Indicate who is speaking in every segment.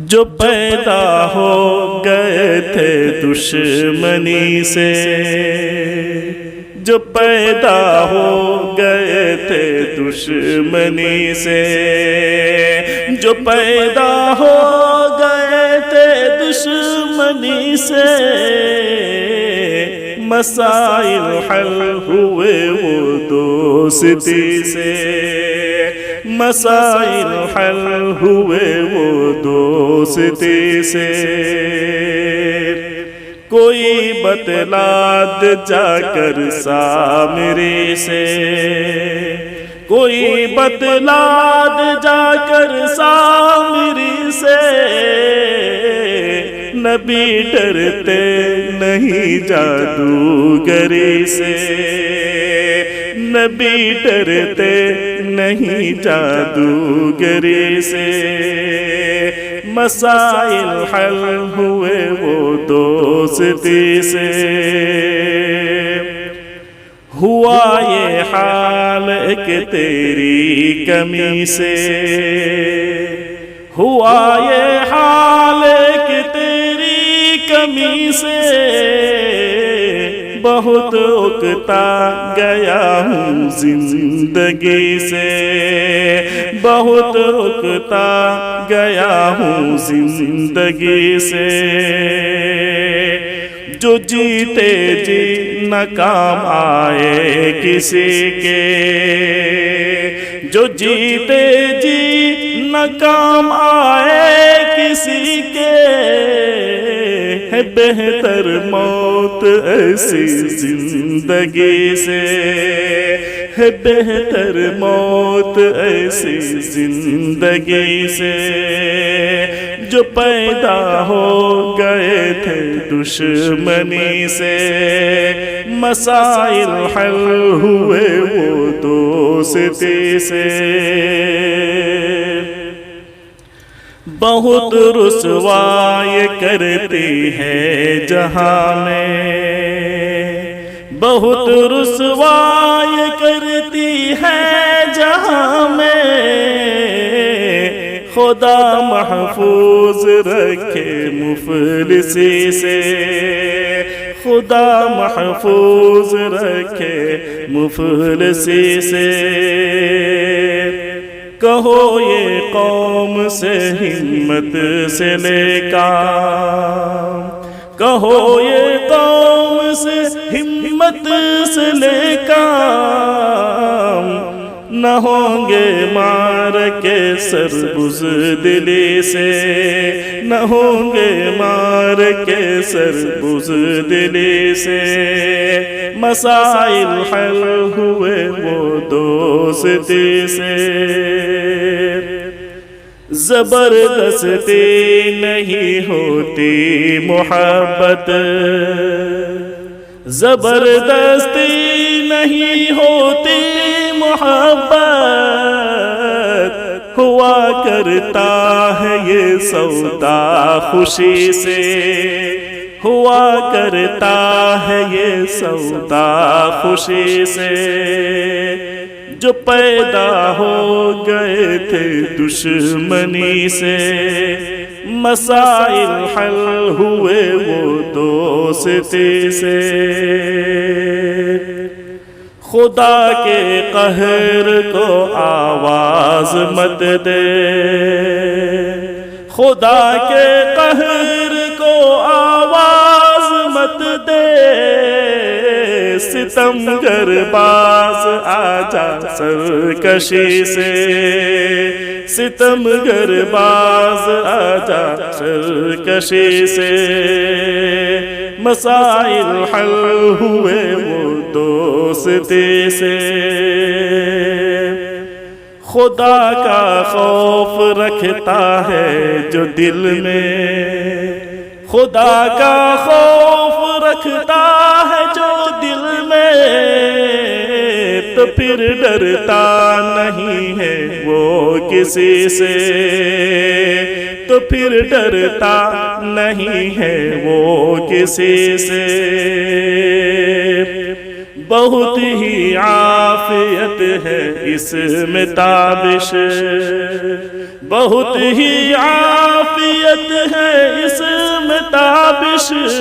Speaker 1: جو پیدا ہو گئے تھے دشمنی سے، جو پیدا ہو گئے تھے دشمنی سے، جو پیدا ہو گئے تھے دشمنی سے، مسائل حل ہوئے وہ دوستی سے، مسائل حل ہوئے وہ دوستی سے۔ کوئی بتلا دے جا کر سامری سے، کوئی بتلا دے جا کر سامری سے، نبی ڈرتے نہیں جادوگری سے، نبی ڈرتے نہیں جادوگری سے، مسائل حل ہوئے وہ دوستی سے۔ ہوا یہ حال کہ تیری کمی سے، ہوا یہ حال کہ تیری کمی سے، بہت اکتا گیا ہوں زندگی سے، بہت اکتا گیا ہوں زندگی سے۔ جو جیتے جی نہ کام آئے کسی کے، جو جیتے جی نہ کام آئے کسی کے، ہے بہتر موت ایسی زندگی سے، ہے بہتر موت ایسی زندگی سے۔ جو پیدا ہو گئے تھے دشمنی سے، مسائل حل ہوئے وہ دوستی سے۔ بہت رسوائی کرتی ہے جہاں میں، بہت رسوائی کرتی ہے جہاں میں، خدا محفوظ رکھے مفلسی سے، خدا محفوظ رکھے مفلسی سے۔ کہو یہ قوم سے ہمت سے لے کام، کہو یہ قوم سے ہمت سے لے کام، نہ ہوں گے مار کے سر بزدلی سے، نہ ہوں گے مار کے سر بزدلی سے، مسائل حل ہوئے وہ دوستی سے۔ زبردستی نہیں ہوتی محبت، زبردستی نہیں ہوتی محبت، ہوا کرتا ہے یہ سودا خوشی سے، ہوا کرتا ہے یہ سودا خوشی سے۔ جو پیدا ہو گئے تھے دشمنی سے، مسائل حل ہوئے وہ دوستی سے۔ خدا کے قہر کو آواز مت دے، خدا کے قہر کو آواز مت دے، ستمگر باز آجا سرکشی سے، ستمگر باز آجا سرکشی سے، مسائل حل ہوئے وہ دوستی سے۔ خدا کا خوف رکھتا ہے جو دل میں، خدا کا خوف رکھتا ہے جو دل میں، تو پھر ڈرتا نہیں ہے وہ کسی سے، تو پھر ڈرتا نہیں ہے وہ کسی سے۔ بہت ہی عافیت ہے اس میں تابش، بہت ہی عافیت عیش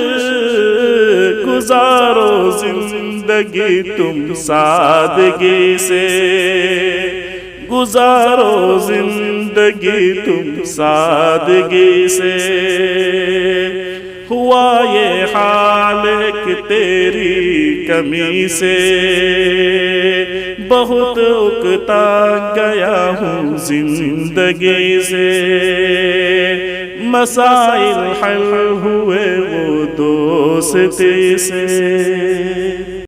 Speaker 1: گزارو زندگی تم سادگی سے، گزارو زندگی تم سادگی سے، ہوا یہ حال کہ تیری کمی سے بہت اکتا گیا ہوں زندگی سے، مسائل حل ہوئے وہ دوستی سے۔